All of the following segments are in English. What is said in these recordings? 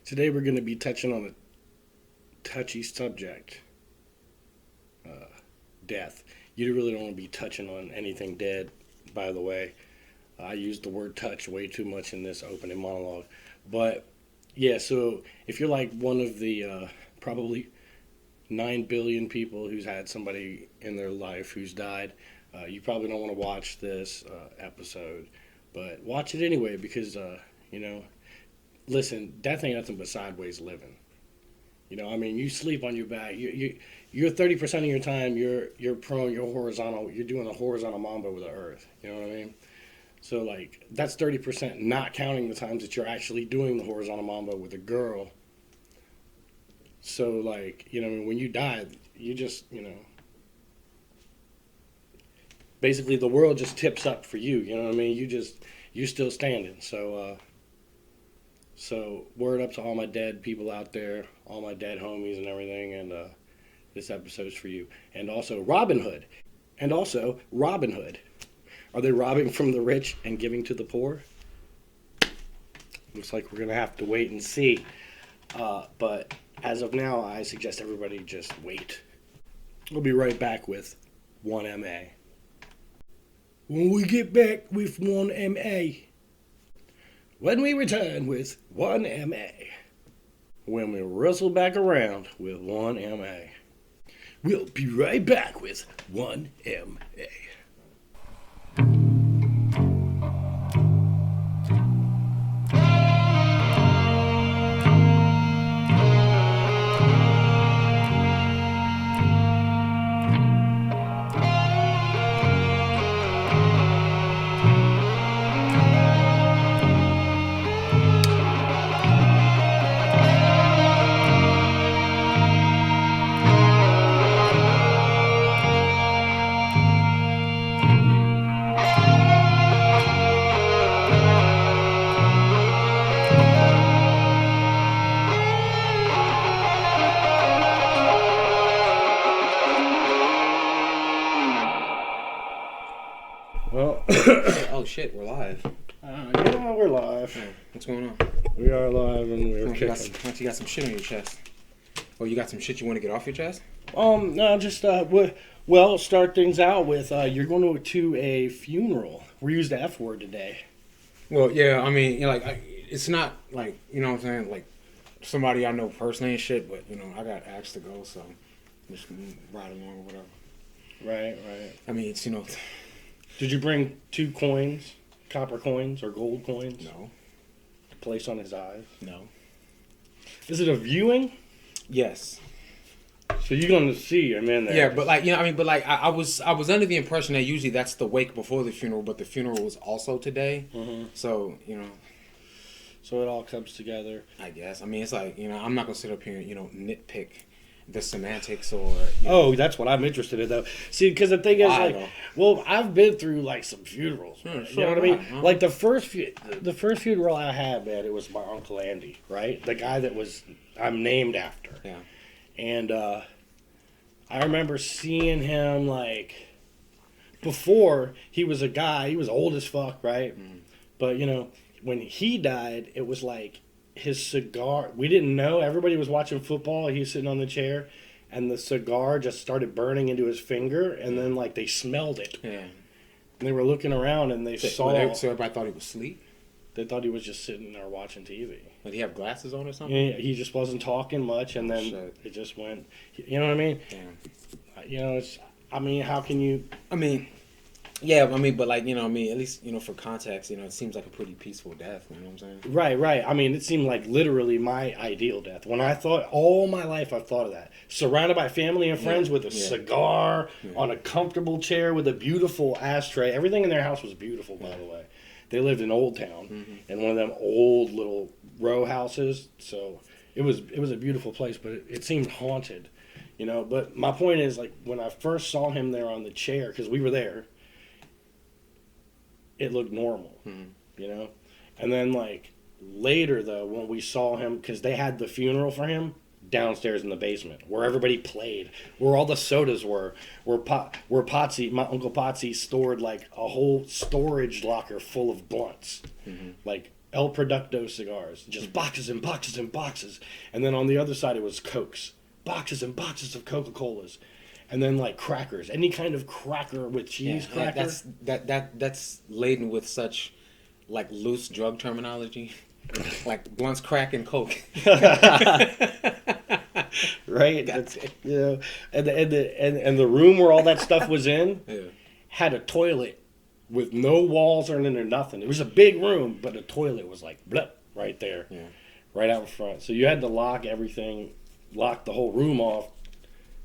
Today we're going to be touching on a touchy subject, death. You really don't want to be touching on anything dead, by the way. I used the word touch way too much in this opening monologue. But, yeah, so if you're like one of the probably 9 billion people who's had somebody in their life who's died, you probably don't want to watch this episode. But watch it anyway because, listen, death ain't nothing but sideways living. You sleep on your back. You're 30% of your time you're prone, you're horizontal. You're doing a horizontal mambo with the earth. You know what I mean? So like that's 30%, not counting the times that you're actually doing the horizontal mambo with a girl. So like when you die, you just basically the world just tips up for you. You know what I mean? You're still standing. So word up to all my dead people out there, all my dead homies and everything, and this episode's for you. And also Robinhood. Are they robbing from the rich and giving to the poor? Looks like we're going to have to wait and see. But as of now, I suggest everybody just wait. We'll be right back with 1MA. When we get back with 1MA. When we return with 1MA. When we wrestle back around with 1MA. We'll be right back with 1MA. Well, oh shit, we're live. Yeah, we're live. Oh, what's going on? We are live and we're kicking. You got some shit on your chest. Oh, you got some shit you want to get off your chest? No, just start things out with you're going to a funeral. We used the F word today. Well, yeah, I mean, it's not like what I'm saying, like somebody I know personally and shit, but I got asked to go, so I'm just gonna ride along or whatever. Right. I mean, it's Did you bring 2 coins, copper coins or gold coins? No. To place on his eyes? No. Is it a viewing? Yes. So you're going to see him in there. Yeah, but I was under the impression that usually that's the wake before the funeral, but the funeral was also today. Mm-hmm. So, So it all comes together. I guess. I mean, it's like, I'm not going to sit up here and, nitpick the semantics or... that's what I'm interested in, though. See, because the thing is, I've been through, like, some funerals. You know what I mean? Huh? Like, the first funeral I had, man, it was my Uncle Andy, right? The guy that I'm named after. Yeah. And I remember seeing him, like, before he was a guy. He was old as fuck, right? Mm. But, when he died, it was like his cigar. We didn't know. Everybody was watching football. He was sitting on the chair. And the cigar just started burning into his finger. And then, like, they smelled it. Yeah. And they were looking around and they saw. So everybody thought he was asleep? They thought he was just sitting there watching TV. Did he have glasses on or something? Yeah, he just wasn't talking much, and then it just went. You know what I mean? Damn. How can you? Yeah, but at least for context, it seems like a pretty peaceful death. You know what I'm saying? Right. It seemed like literally my ideal death. When I thought all my life, I've thought of that. Surrounded by family and friends with a cigar on a comfortable chair with a beautiful ashtray. Everything in their house was beautiful, by the way. They lived in Old Town, in one of them old little row houses. So it was a beautiful place, but it seemed haunted, But my point is, like, when I first saw him there on the chair, because we were there, it looked normal, And then, like, later, though, when we saw him, because they had the funeral for him downstairs in the basement, where everybody played, where all the sodas were, where Potsy, my Uncle Potsy, stored, like, a whole storage locker full of blunts. Mm-hmm. Like, El Producto cigars, just boxes and boxes and boxes. And then on the other side, it was Cokes, boxes and boxes of Coca-Colas. And then like crackers, any kind of cracker with cheese cracker. That's laden with such like loose drug terminology, like blunts, crack, and coke. Right. That's, you know, and the room where all that stuff was in had a toilet with no walls or nothing. It was a big room, but the toilet was like blip right there, right out in front. So you had to lock everything, lock the whole room off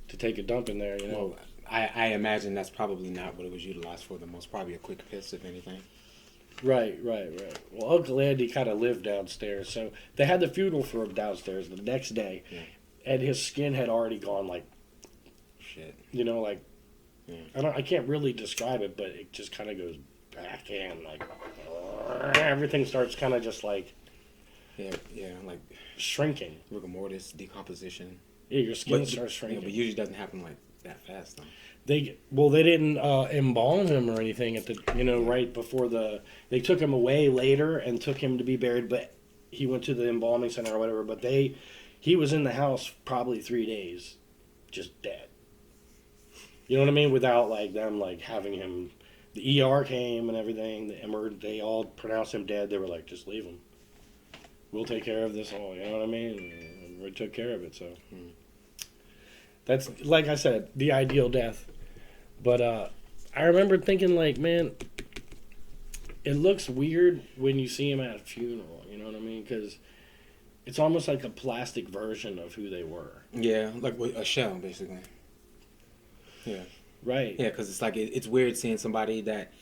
to take a dump in there. You know, Well, I imagine that's probably not what it was utilized for. The most probably a quick piss, if anything. Right. Well, Uncle Andy kind of lived downstairs, so they had the funeral for him downstairs the next day, and his skin had already gone like shit. You know, like I can't really describe it, but it just kind of goes back in, like everything starts kind of just like like shrinking, rigor mortis, decomposition. Yeah, your skin starts shrinking. But usually doesn't happen like that fast though. They didn't embalm him or anything at the right before they took him away later and took him to be buried, but he went to the embalming center or whatever. But he was in the house probably 3 days, just dead. You know what I mean? Without like them like having him, the ER came and everything. They all pronounced him dead. They were like, just leave him. We'll take care of this all. You know what I mean? And we took care of it. So that's, like I said, the ideal death. But I remember thinking like, man, it looks weird when you see him at a funeral. You know what I mean? Because it's almost like a plastic version of who they were. Yeah, like a shell basically. Yeah. Right. Yeah, because it's like it's weird seeing somebody that,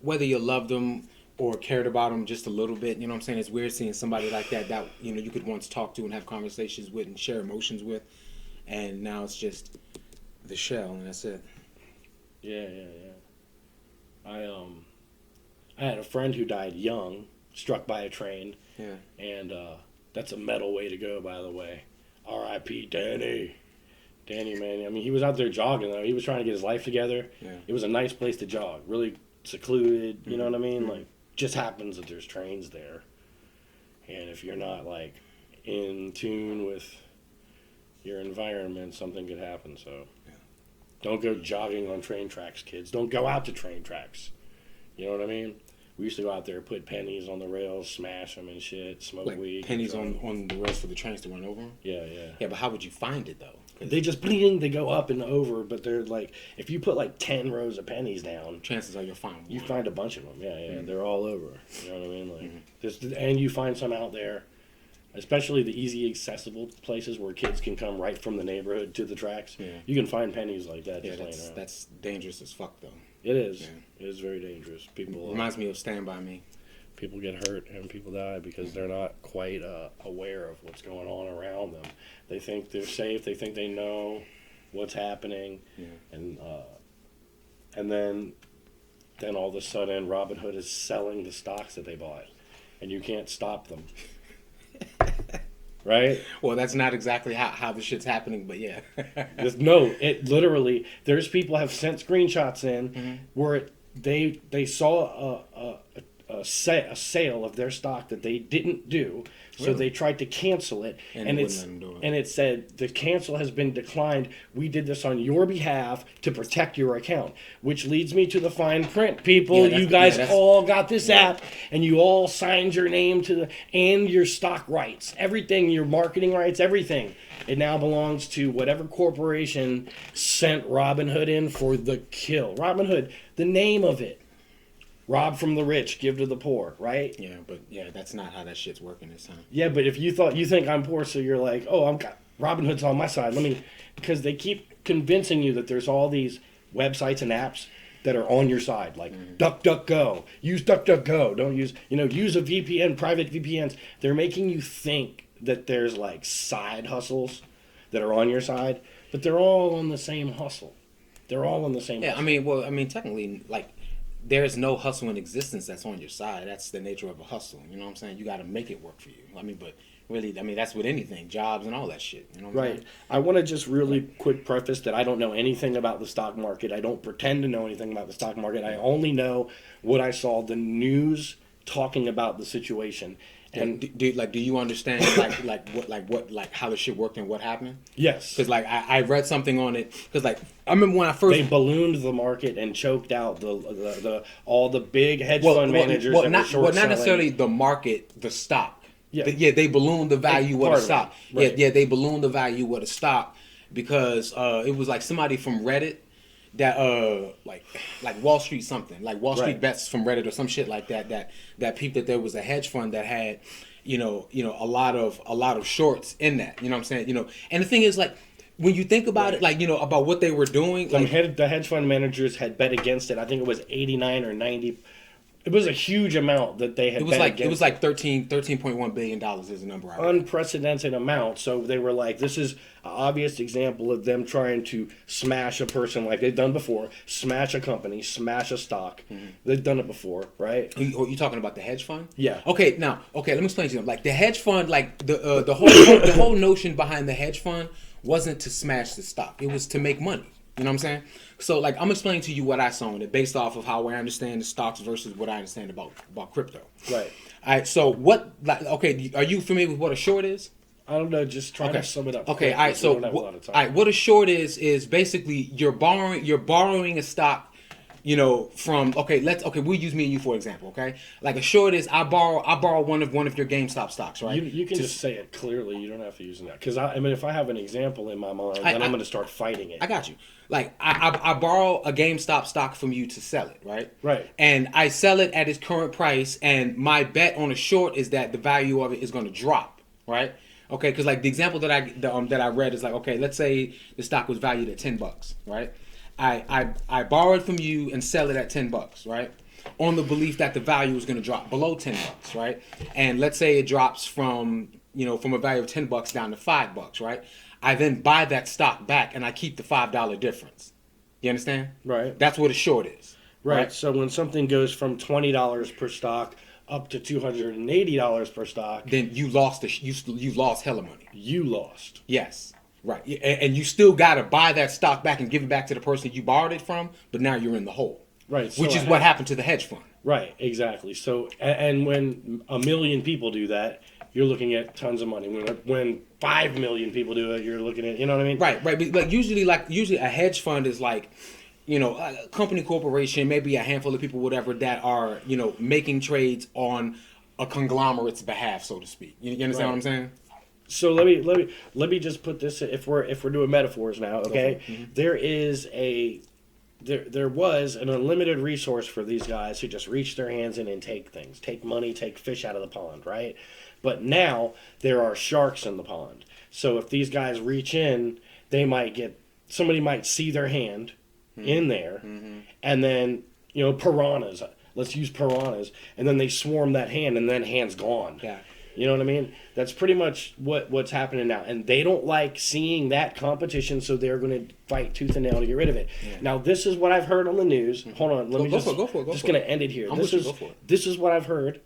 whether you loved them or cared about them just a little bit, you know what I'm saying? It's weird seeing somebody like that you could once talk to and have conversations with and share emotions with, and now it's just the shell and that's it. Yeah. I had a friend who died young, struck by a train. Yeah. And that's a metal way to go, by the way. R.I.P. Danny. Danny, man. I mean, he was out there jogging, though. He was trying to get his life together. Yeah. It was a nice place to jog. Really secluded, you know what I mean? Mm-hmm. Like, just happens that there's trains there. And if you're not, like, in tune with your environment, something could happen. So don't go jogging on train tracks, kids. Don't go out to train tracks. You know what I mean? We used to go out there, put pennies on the rails, smash them and shit, smoke weed. Pennies on the rails for the trains to run over them? Yeah. Yeah, but how would you find it, though? They just bling, they go up and over, but they're like, if you put like 10 rows of pennies down, chances are you'll find one. You find a bunch of them. Yeah, mm-hmm. They're all over. You know what I mean? Like, and you find some out there, especially the easy accessible places where kids can come right from the neighborhood to the tracks. Yeah. You can find pennies like that. Yeah, that's dangerous as fuck, though. It is. Yeah. It is very dangerous. People reminds me of Stand By Me. People get hurt and people die because they're not quite aware of what's going on around them. They think they're safe. They think they know what's happening, and then all of a sudden, Robinhood is selling the stocks that they bought, and you can't stop them. Right? Well, that's not exactly how the shit's happening, but yeah. No, it literally. There's people have sent screenshots in where they saw a sale of their stock that they didn't do, so they tried to cancel it, and it said the cancel has been declined. We did this on your behalf to protect your account, which leads me to the fine print. People, you guys all got this app, and you all signed your name to and your stock rights, everything, your marketing rights, everything. It now belongs to whatever corporation sent Robinhood in for the kill. Robinhood, the name of it. Rob from the rich, give to the poor, right? Yeah, but that's not how that shit's working this time. Yeah, but if you think I'm poor, so you're like, oh, Robinhood's on my side. Because they keep convincing you that there's all these websites and apps that are on your side, like DuckDuckGo. Use DuckDuckGo. Don't use a VPN, private VPNs. They're making you think that there's like side hustles that are on your side, but they're all on the same hustle. They're all on the same. Yeah, hustle. Technically, like. There's no hustle in existence that's on your side. That's the nature of a hustle. You know what I'm saying? You got to make it work for you. But really, that's with anything, jobs and all that shit. You know what I'm saying? I want to just really quick preface that I don't know anything about the stock market. I don't pretend to know anything about the stock market. I only know what I saw the news talking about the situation. And do you understand like how the shit worked and what happened? yes, Because like I read something on it. Because like I remember when I first they ballooned the market and choked out the all the big hedge fund managers that were short not necessarily the market, the stock. Yeah. They ballooned the value of the stock. Right. Yeah, they ballooned the value of the stock because it was like somebody from Reddit that like Wall Street something, like Wall Street Right. bets from Reddit or some shit like that peeped that there was a hedge fund that had a lot of shorts in that. You know what I'm saying? And the thing is, like, when you think about it, like, about what they were doing, like the hedge fund managers had bet against it. I think it was 89 or 90. It was a huge amount that they had. It was like $13.1 billion is the number I read. Unprecedented amount. So they were like, this is an obvious example of them trying to smash a person like they've done before, smash a company, smash a stock. Mm-hmm. They've done it before, right? You talking about the hedge fund? Yeah. Okay, let me explain to you. Like the hedge fund, like the whole notion behind the hedge fund wasn't to smash the stock. It was to make money. You know what I'm saying? So, like, I'm explaining to you what I saw in it based off of how I understand the stocks versus what I understand about crypto. Right. All right. So, are you familiar with what a short is? I don't know. Just try to sum it up. Okay. All right. So, what a short is basically you're borrowing a stock. We'll use me and you for example, okay? Like a short is I borrow one of your GameStop stocks, right? You can just say it clearly. You don't have to use that because I mean, if I have an example in my mind, then I'm going to start fighting it. I got you. Like I borrow a GameStop stock from you to sell it, right? Right. And I sell it at its current price, and my bet on a short is that the value of it is going to drop, right? Okay, because like the example that I read is like, okay, let's say the stock was valued at $10, right? I borrow it from you and sell it at $10, right? On the belief that the value is going to drop below $10, right? And let's say it drops from a value of $10 down to $5, right? I then buy that stock back and I keep the $5 difference. You understand? Right. That's what a short is. Right. So when something goes from $20 per stock up to $280 per stock, then you lost you lost hella money. You lost. Yes. Right. And you still got to buy that stock back and give it back to the person you borrowed it from, but now you're in the hole. Right. So which is what happened to the hedge fund. Right. Exactly. So, and when 1 million people do that, you're looking at tons of money. When 5 million people do it, you're looking at, you know what I mean? Right. But like usually a hedge fund is like, a company, corporation, maybe a handful of people, whatever, that are, making trades on a conglomerate's behalf, so to speak. You understand what I'm saying? So let me just put this, if we're doing metaphors now, okay? Mm-hmm. There was an unlimited resource for these guys who just reach their hands in and take things, take money, take fish out of the pond, right? But now there are sharks in the pond. So if these guys reach in, somebody might see their hand in there, and then piranhas. Let's use piranhas, and then they swarm that hand, and then hand's gone. Yeah. You know what I mean? That's pretty much what's happening now. And they don't like seeing that competition, so they're going to fight tooth and nail to get rid of it. Yeah. Now, this is what I've heard on the news. Hold on. Let me just going to end it here. This is what I've heard,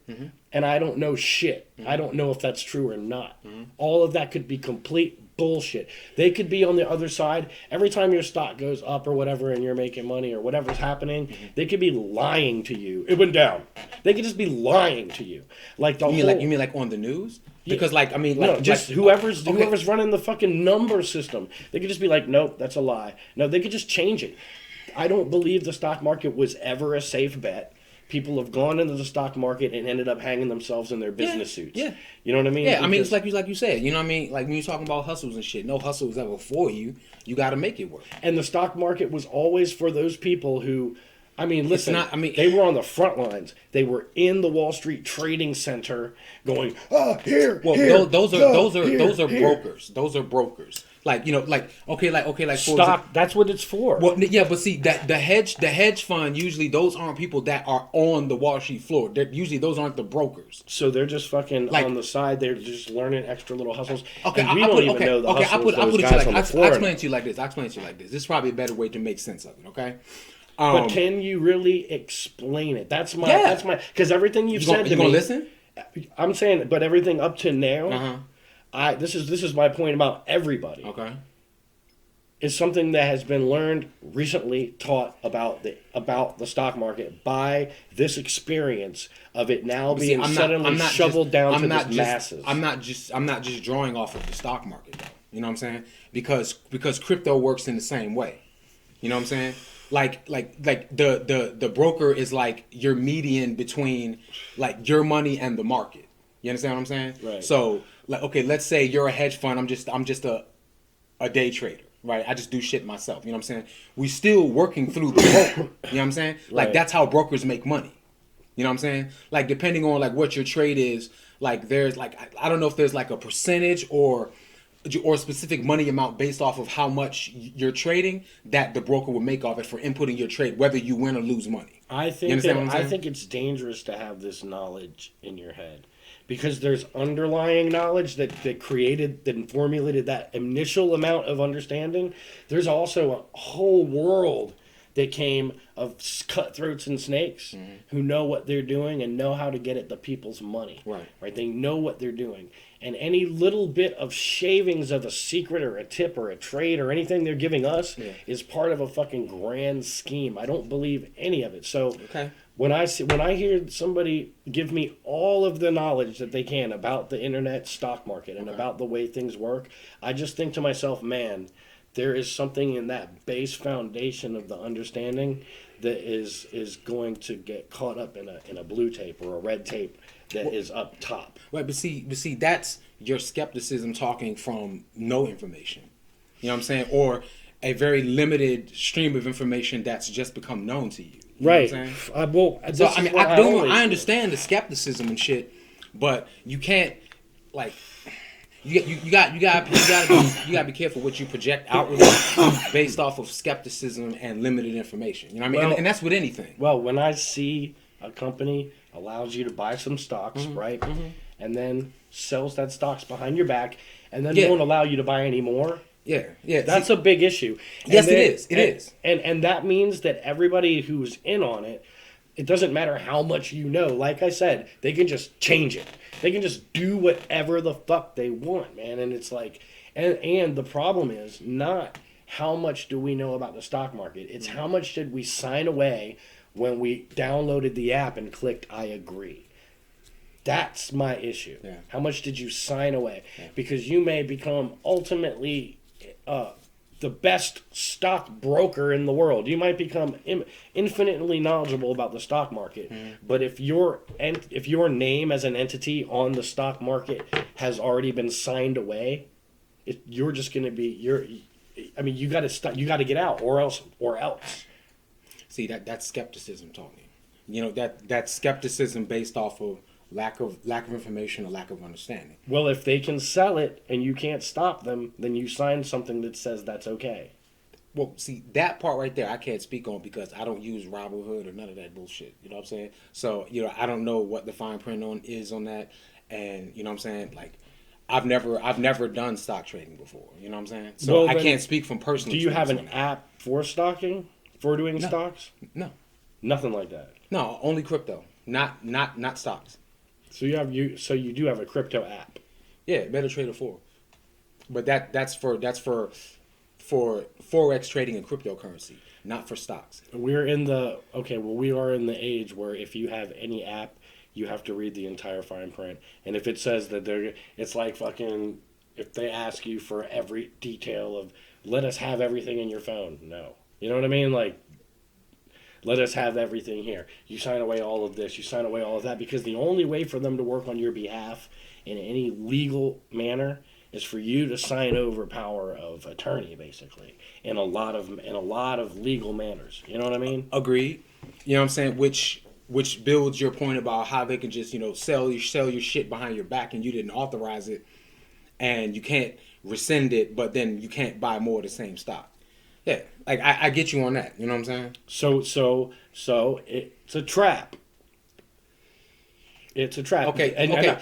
and I don't know shit. I don't know if that's true or not. All of that could be complete bullshit. They could be on the other side. Every time your stock goes up or whatever and you're making money or whatever's happening, they could be lying to you. It went down. They could just be lying to you. Like you mean like on the news? Because whoever's running the fucking number system. They could just be like, nope, that's a lie. No, they could just change it. I don't believe the stock market was ever a safe bet. People have gone into the stock market and ended up hanging themselves in their business suits. Yeah. You know what I mean? Yeah, because, I mean, it's like you said. You know what I mean? Like when you're talking about hustles and shit, no hustle was ever for you. You got to make it work. And the stock market was always for those people who, I mean, listen, they were on the front lines. They were in the Wall Street Trading Center going, here. Those are brokers. Those are brokers. For stock. That's what it's for. Well, yeah, but see that the hedge fund usually those aren't people that are on the Wall Street floor. Usually those aren't the brokers. So they're just fucking on the side. They're just learning extra little hustles. Okay, and we don't even know the hustles those guys on the floor. I'll explain it to you like this. This is probably a better way to make sense of it. Okay. But can you really explain it? That's my because everything you've said to me. You gonna listen? I'm saying, but everything up to now. This is my point about everybody. Okay. is something that has been learned recently, taught about the stock market by this experience of it now being suddenly shoveled down to the masses. I'm not just drawing off of the stock market though. You know what I'm saying? Because crypto works in the same way. You know what I'm saying? Like the broker is like your median between like your money and the market. You understand what I'm saying? Right. So like, okay, let's say you're a hedge fund. I'm just a day trader, right? I just do shit myself. You know what I'm saying? We still working through the broker. You know what I'm saying? Like Right. that's how brokers make money. You know what I'm saying? Like depending on like what your trade is, like there's like I don't know if there's like a percentage or a specific money amount based off of how much you're trading that the broker will make off it for inputting your trade, whether you win or lose money. I think it's dangerous to have this knowledge in your head because there's underlying knowledge that created that formulated that initial amount of understanding. There's also a whole world that came of cutthroats and snakes who know what they're doing and know how to get at the people's money. Right. They know what they're doing. And any little bit of shavings of a secret or a tip or a trade or anything they're giving us is part of a fucking grand scheme. I don't believe any of it. So when I hear somebody give me all of the knowledge that they can about the internet stock market and about the way things work, I just think to myself, man, there is something in that base foundation of the understanding that is going to get caught up in a blue tape or a red tape that is up top. Right, but see, that's your skepticism talking from no information. You know what I'm saying? Or a very limited stream of information that's just become known to you. You right. know what I'm saying? I understand the skepticism and shit, but you can't like you gotta be careful what you project outwardly based off of skepticism and limited information. You know what I mean? And that's with anything. Well, when I see a company allows you to buy some stocks, right, and then sells that stocks behind your back, and then won't allow you to buy any more. Yeah. That's a big issue. Yes, it is. It is. And that means that everybody who's in on it, it doesn't matter how much you know. Like I said, they can just change it. They can just do whatever the fuck they want, man. And it's like, and the problem is not how much do we know about the stock market. It's how much did we sign away when we downloaded the app and clicked I agree. That's my issue. Yeah. How much did you sign away? Yeah. Because you may become ultimately the best stock broker in the world. You might become infinitely knowledgeable about the stock market. But if your name as an entity on the stock market has already been signed away, you're just going to be you got to get out or else. See, that's skepticism talking. You know, that's skepticism based off of lack of information or lack of understanding. Well, if they can sell it and you can't stop them, then you sign something that says that's okay. Well, see, that part right there I can't speak on because I don't use Robinhood or none of that bullshit. You know what I'm saying? So, you know, I don't know what the fine print is on that. And, you know what I'm saying? Like, I've never done stock trading before. You know what I'm saying? So I can't speak from personal experience. Do you have an app for stocking? For doing stocks? No. Nothing like that. No, only crypto. Not stocks. So you do have a crypto app. Yeah, MetaTrader 4. But that's for forex trading and cryptocurrency, not for stocks. We are in the age where if you have any app, you have to read the entire fine print. And if it says that it's like fucking if they ask you for every detail of let us have everything in your phone. No. You know what I mean? Like, let us have everything here. You sign away all of this. You sign away all of that. Because the only way for them to work on your behalf in any legal manner is for you to sign over power of attorney, basically, in a lot of legal manners. You know what I mean? Agreed. You know what I'm saying? Which builds your point about how they can just, you know, sell your shit behind your back and you didn't authorize it, and you can't rescind it, but then you can't buy more of the same stock. Yeah, like I get you on that. You know what I'm saying? So it's a trap. It's a trap. Okay. Okay.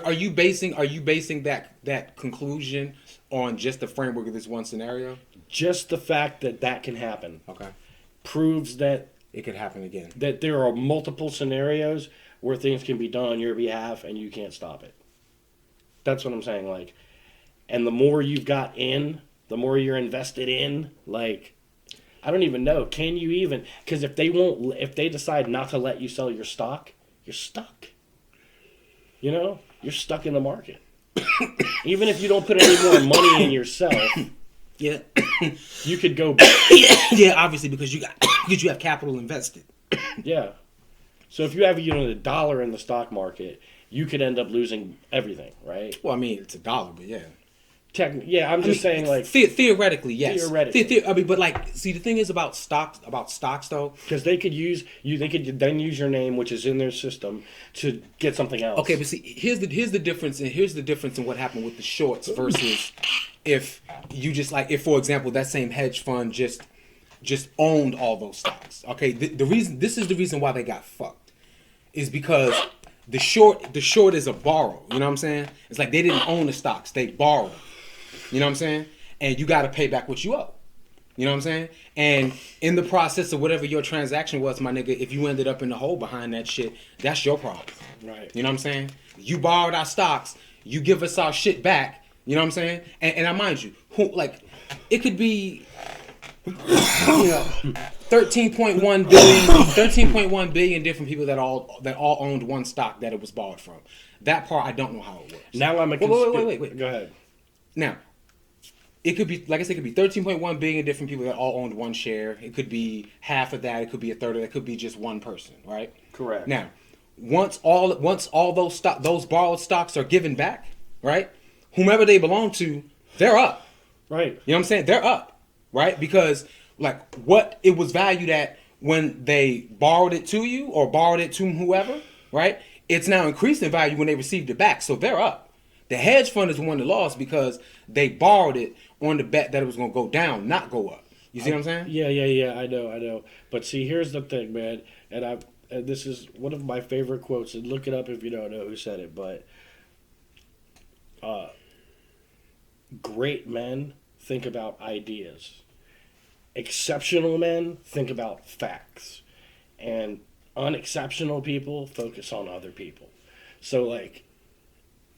Are you basing that conclusion on just the framework of this one scenario? Just the fact that can happen. Okay. Proves that it could happen again. That there are multiple scenarios where things can be done on your behalf and you can't stop it. That's what I'm saying. Like, and the more you've got in the more you're invested in. Like, I don't even know. Can you even? Because if they decide not to let you sell your stock, you're stuck. You know, you're stuck in the market. Even if you don't put any more money in yourself, Yeah. you could go. Yeah, obviously because you have capital invested. Yeah. So if you have $1 in the stock market, you could end up losing everything, right? Well, I mean, it's $1, but yeah. I'm just saying, like, theoretically, yes. Theoretically. I mean, but like, see, the thing is about stocks though, because they could use you. They could then use your name, which is in their system, to get something else. Okay, but see, here's the difference, and here's the difference in what happened with the shorts versus if you just like, if for example that same hedge fund just owned all those stocks. Okay, the reason why they got fucked is because the short is a borrow. You know what I'm saying? It's like they didn't own the stocks, they borrowed them. You know what I'm saying? And you got to pay back what you owe. You know what I'm saying? And in the process of whatever your transaction was, my nigga, if you ended up in the hole behind that shit, that's your problem. Right. You know what I'm saying? You borrowed our stocks, you give us our shit back. You know what I'm saying? And I mind you, it could be 13.1 billion different people that all owned one stock that it was borrowed from. That part I don't know how it works. Now I'm a wait. Go ahead. Now, it could be, like I said, it could be 13.1 billion different people that all owned one share. It could be half of that. It could be a third of that. It could be just one person, right? Correct. Now, once all those borrowed stocks are given back, right? Whomever they belong to, they're up. Right. You know what I'm saying? They're up, right? Because like what it was valued at when they borrowed it to you or borrowed it to whoever, right? It's now increased in value when they received it back. So they're up. The hedge fund is the one that lost because they borrowed it on the bet that it was going to go down, not go up. You see what I'm saying? Yeah. I know. But see, here's the thing, man. And this is one of my favorite quotes. And look it up if you don't know who said it. But great men think about ideas. Exceptional men think about facts. And unexceptional people focus on other people. So, like,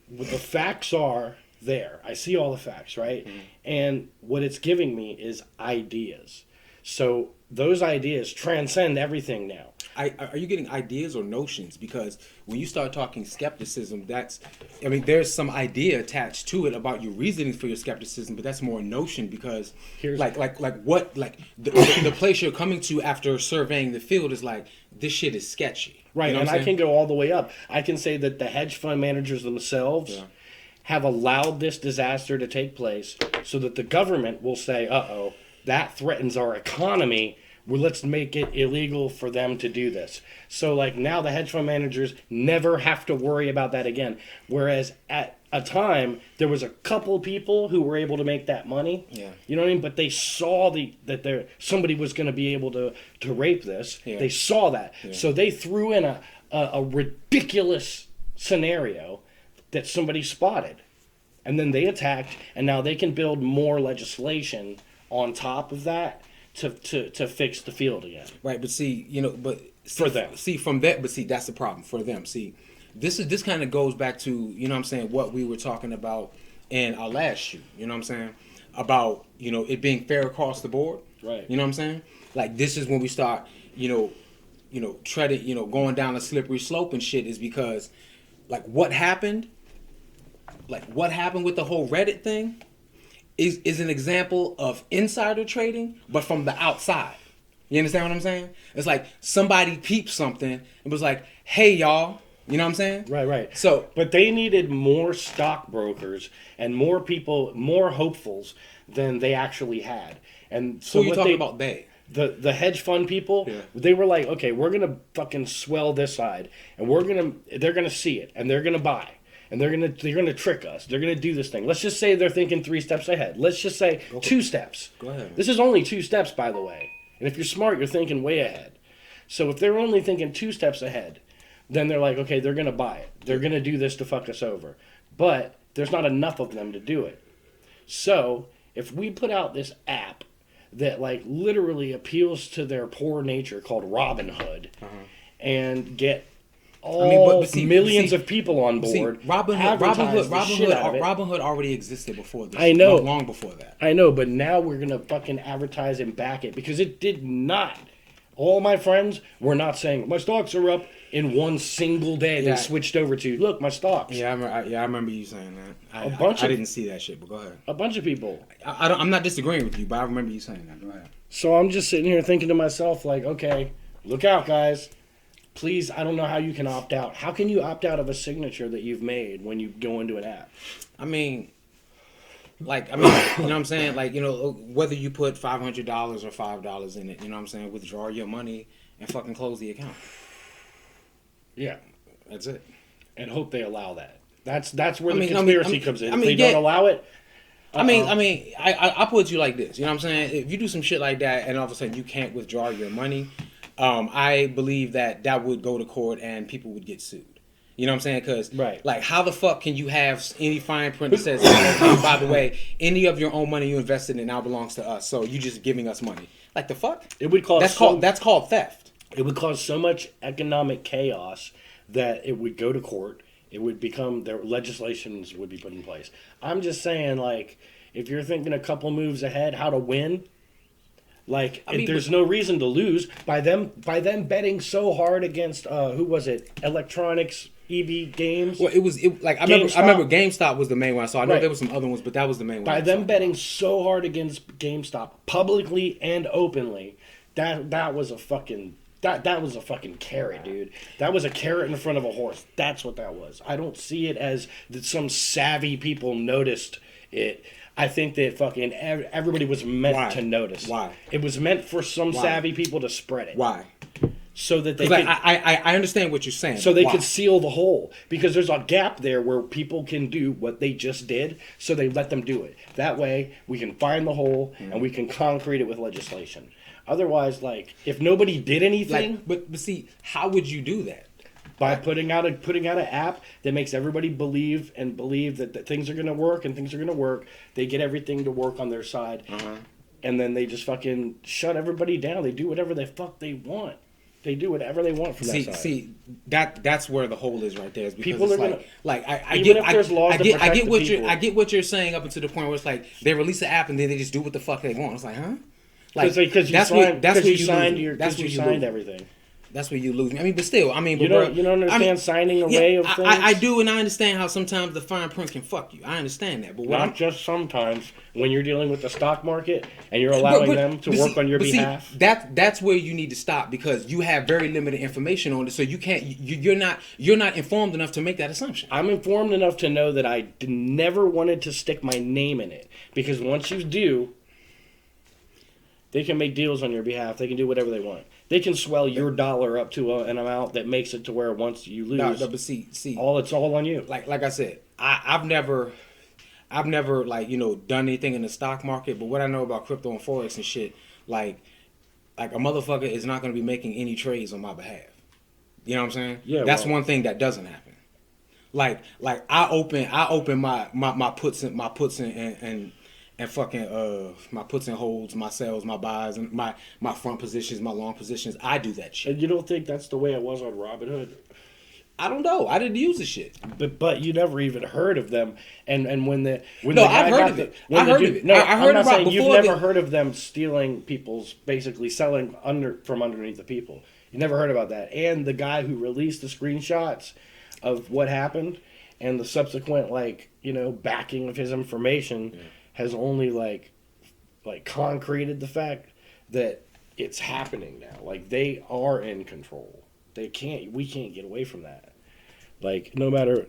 what the facts are there. I see all the facts, right? Mm-hmm. And what it's giving me is ideas. So those ideas transcend everything now. Are you getting ideas or notions? Because when you start talking skepticism, there's some idea attached to it about your reasonings for your skepticism, but that's more a notion because the place you're coming to after surveying the field is like, this shit is sketchy. Right, you know and I can go all the way up. I can say that the hedge fund managers themselves have allowed this disaster to take place so that the government will say, uh-oh, that threatens our economy. Well, let's make it illegal for them to do this. So, like, now the hedge fund managers never have to worry about that again. Whereas at a time, there was a couple people who were able to make that money. Yeah. You know what I mean? But they saw that somebody was going to be able to rape this. Yeah. They saw that. Yeah. So they threw in a ridiculous scenario that somebody spotted. And then they attacked, and now they can build more legislation on top of that to fix the field again. Right, but see, for them. See, from that, but see, that's the problem for them. See, this kind of goes back to, you know what I'm saying, what we were talking about in our last shoot, you know what I'm saying, about, it being fair across the board. Right. You know what I'm saying? Like, this is when we start, treading, going down a slippery slope and shit is because, like, what happened with the whole Reddit thing is an example of insider trading, but from the outside. You understand what I'm saying? It's like somebody peeped something and was like, hey, y'all. You know what I'm saying? Right. So, but they needed more stockbrokers and more people, more hopefuls than they actually had. And so who are you talking about they? The hedge fund people, They were like, okay, we're going to fucking swell this side, and they're going to see it, and they're going to buy. And they're gonna trick us. They're gonna do this thing. Let's just say they're thinking 3 steps ahead. Let's just say 2 steps. Go ahead. This is only 2 steps, by the way. And if you're smart, you're thinking way ahead. So if they're only thinking 2 steps ahead, then they're like, okay, they're gonna buy it. They're gonna do this to fuck us over. But there's not enough of them to do it. So if we put out this app that like literally appeals to their poor nature called Robinhood, and get millions of people on board. Robinhood already existed before this. I know, long before that. I know, but now we're gonna fucking advertise and back it because it did not. All my friends were not saying my stocks are up in one single day. They switched over to look my stocks. Yeah, I remember you saying that. I didn't see that shit, but go ahead. A bunch of people. I'm not disagreeing with you, but I remember you saying that. Go ahead. So I'm just sitting here thinking to myself, like, okay, look out, guys. Please, I don't know how you can opt out. How can you opt out of a signature that you've made when you go into an app? I mean, you know what I'm saying? Like, you know, whether you put $500 or $5 in it, you know what I'm saying? Withdraw your money and fucking close the account. Yeah. That's it. And hope they allow that. That's where the conspiracy comes in. If they don't allow it... I put it to you like this. You know what I'm saying? If you do some shit like that and all of a sudden you can't withdraw your money... I believe that would go to court and people would get sued. You know what I'm saying? Because, like, how the fuck can you have any fine print that says, oh, by the way, any of your own money you invested in now belongs to us, so you just giving us money? Like, the fuck? It would cause that's called theft. It would cause so much economic chaos that it would go to court. It would become, their legislations would be put in place. I'm just saying, like, if you're thinking a couple moves ahead, how to win... Like, there's no reason to lose by them betting so hard against who was it? Electronics, EV games. Well, I remember GameStop was the main one. So I know there were some other ones, but that was the main one. By them betting so hard against GameStop publicly and openly, that was a fucking carrot, dude. That was a carrot in front of a horse. That's what that was. I don't see it as that some savvy people noticed it. I think that fucking everybody was meant to notice. Why? It was meant for some savvy people to spread it. Why? So that they could... I understand what you're saying. So they could seal the hole. Because there's a gap there where people can do what they just did, so they let them do it. That way, we can find the hole, and we can concrete it with legislation. Otherwise, like, if nobody did anything... But see, how would you do that? By putting out an app that makes everybody believe that things are going to work and things are going to work. They get everything to work on their side. And then they just fucking shut everybody down. They do whatever the fuck they want. They do whatever they want from that side. See, that's where the hole is right there. Is because people are gonna I get what you're saying up until the point where it's like they release an app and then they just do what the fuck they want. It's like, huh? Because you signed everything. That's where you lose me. I mean, but still, you don't understand signing away of things. I do, and I understand how sometimes the fine print can fuck you. I understand that, but not just sometimes. When you're dealing with the stock market and you're allowing them to work on your behalf, that's where you need to stop because you have very limited information on it, so you can't. You're not informed enough to make that assumption. I'm informed enough to know that I never wanted to stick my name in it because once you do, they can make deals on your behalf. They can do whatever they want. They can swell your dollar up to an amount that makes it to where once you lose, but see, it's all on you. Like I said, I've never done anything in the stock market. But what I know about crypto and forex and shit, like a motherfucker is not going to be making any trades on my behalf. You know what I'm saying? Yeah. That's one thing that doesn't happen. Like I open my puts and fucking my puts and holds, my sells, my buys, and my front positions, my long positions. I do that shit. And you don't think that's the way it was on Robinhood? I don't know. I didn't use the shit. But you never even heard of them. And I've heard of it. I heard of it. No, I heard about it before. You've never heard of them stealing people's, basically selling from underneath the people. You never heard about that. And the guy who released the screenshots of what happened and the subsequent backing of his information. Yeah. Has only like concreted the fact that it's happening now. Like they are in control. We can't get away from that. Like no matter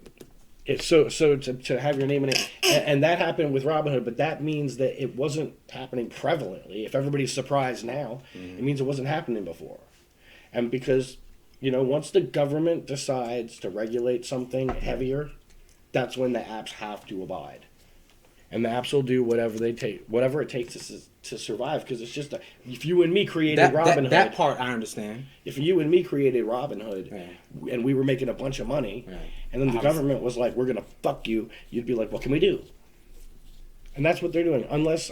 it's so to have your name in it, and that happened with Robinhood, but that means that it wasn't happening prevalently. If everybody's surprised now, it means it wasn't happening before. And because once the government decides to regulate something heavier, that's when the apps have to abide. And the apps will do whatever it takes to survive. Because it's just if you and me created Robinhood, that part I understand. If you and me created Robinhood, and we were making a bunch of money, and then the government was like, "We're gonna fuck you," you'd be like, "What can we do?" And that's what they're doing. Unless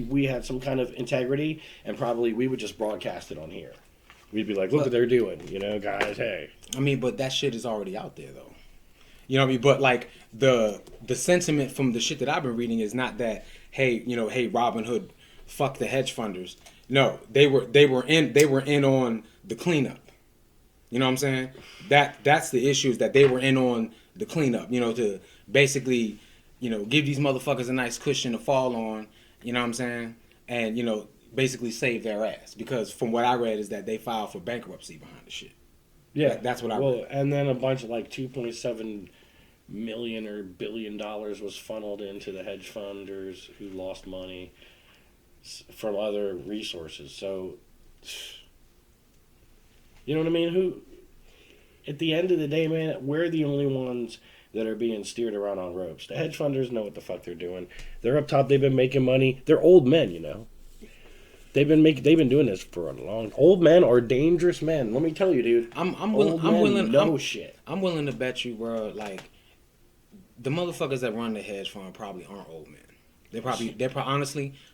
we had some kind of integrity, and probably we would just broadcast it on here. we'd be like, look what they're doing, you know, guys. Hey, I mean, but that shit is already out there though. You know what I mean? But like the sentiment from the shit that I've been reading is not that, hey, you know, hey, Robinhood, fuck the hedge funders. No, they were in on the cleanup. You know what I'm saying? That's the issue, is that they were in on the cleanup, you know, to basically, you know, give these motherfuckers a nice cushion to fall on, you know what I'm saying? And, you know, basically save their ass. Because from what I read is that they filed for bankruptcy behind the shit. yeah, That's what I read. And then a bunch of like 2.7 million or $1 billion was funneled into the hedge funders who lost money from other resources. So, you know what I mean? Who, at the end of the day, man, we're the only ones that are being steered around on ropes. The hedge funders know what the fuck they're doing. They're up top. They've been making money. They're old men, you know. They've been doing this for a long. Old men are dangerous men. Let me tell you, dude. I'm willing to bet you, bro. Like, the motherfuckers that run the hedge fund probably aren't old men. They're probably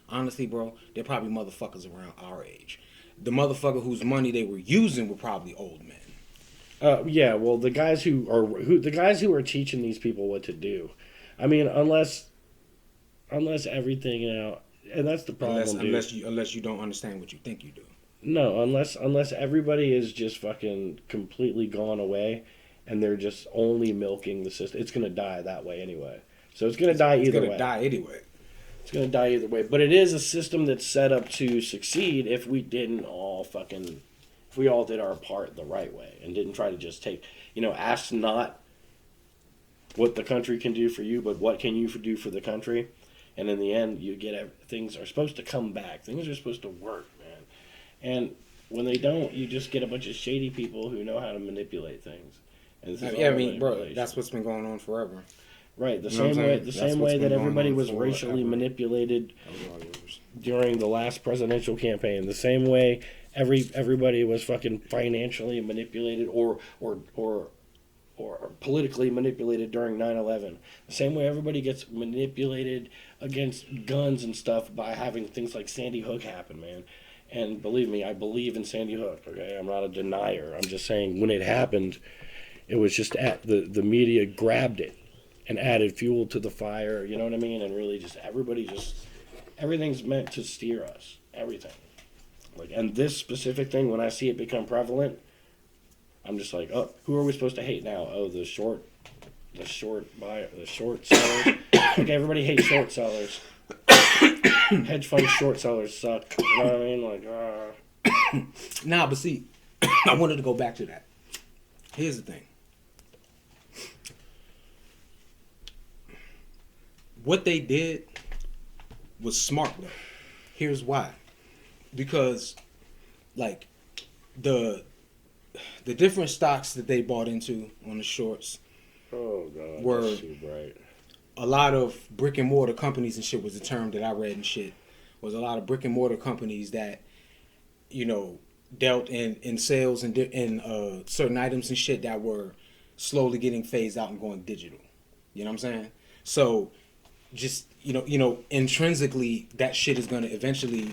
honestly, bro. They're probably motherfuckers around our age. The motherfucker whose money they were using were probably old men. Yeah. Well, the guys who are teaching these people what to do. I mean, unless everything, you know, and that's the problem. Unless you don't understand what you think you do. No, unless everybody is just fucking completely gone away, and they're just only milking the system, it's gonna die that way anyway. So it's gonna die either way. It's gonna die anyway. It's gonna die either way. But it is a system that's set up to succeed if we all did our part the right way and didn't try to just take, you know, ask not what the country can do for you, but what can you do for the country. And in the end, you get things are supposed to come back. Things are supposed to work, man. And when they don't, you just get a bunch of shady people who know how to manipulate things. And I mean, bro, that's what's been going on forever. Right. The same way that everybody was racially manipulated during the last presidential campaign. The same way everybody was fucking financially manipulated or politically manipulated during 9/11. The same way everybody gets manipulated against guns and stuff by having things like Sandy Hook happen, man. And believe me, I believe in Sandy Hook, okay? I'm not a denier. I'm just saying when it happened, it was just the media grabbed it and added fuel to the fire, you know what I mean? And really just everything's meant to steer us. Everything. Like, and this specific thing, when I see it become prevalent, I'm just like, oh, who are we supposed to hate now? Oh, the short sellers. Okay, everybody hates short sellers. Hedge fund short sellers suck. You know what I mean? Like, Nah, but see, I wanted to go back to that. Here's the thing. What they did was smart, though. Here's why. Because, like, the different stocks that they bought into on the shorts were that's too bright. A lot of brick and mortar companies and shit was the term that I read and shit. Was a lot of brick and mortar companies that, you know, dealt in sales and in certain items and shit that were slowly getting phased out and going digital. You know what I'm saying? So, just you know, intrinsically that shit is gonna eventually,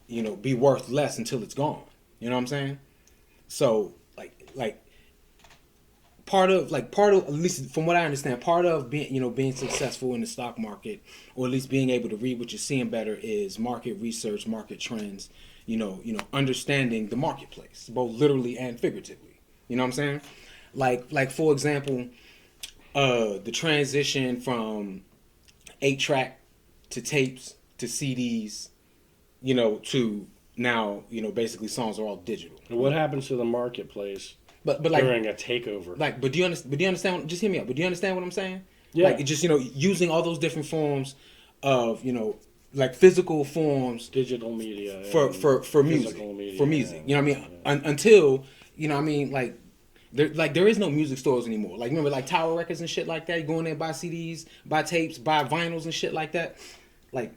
you know, be worth less until it's gone. You know what I'm saying? So like part of at least from what I understand, part of being successful in the stock market, or at least being able to read what you're seeing better, is market research, market trends, you know, understanding the marketplace, both literally and figuratively. You know what I'm saying? Like for example, the transition from 8-track to tapes to CDs, you know, to now, you know, basically songs are all digital. And what happens to the marketplace but like, during a takeover? Like, but do you understand? Just hear me out. But do you understand what I'm saying? Yeah. Like, just, you know, using all those different forms of, you know, like physical forms, digital media for music, media, for music. You know what I mean? Until, you know what I mean, like there is no music stores anymore. Like, remember, like Tower Records and shit like that. You go in there, buy CDs, buy tapes, buy vinyls and shit like that. Like,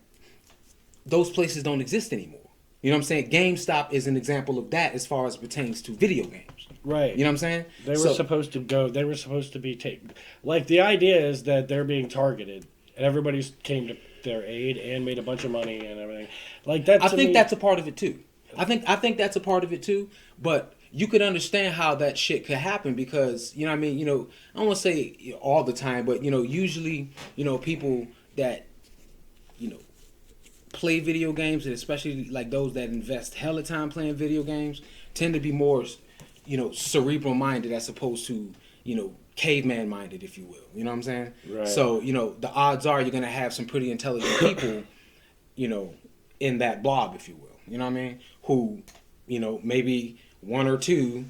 those places don't exist anymore. You know what I'm saying? GameStop is an example of that as far as it pertains to video games. Right. You know what I'm saying? They were supposed to be taken. Like, the idea is that they're being targeted, and everybody came to their aid and made a bunch of money and everything. Like that. I think that's a part of it too. I think that's a part of it too. But you could understand how that shit could happen because, you know what I mean, I don't want to say all the time, but, usually, people that, play video games, and especially like those that invest hella time playing video games, tend to be more, cerebral minded as opposed to, caveman minded, if you will. You know what I'm saying? Right. So, the odds are you're going to have some pretty intelligent people, in that blob, if you will. You know what I mean? Who, maybe one or two,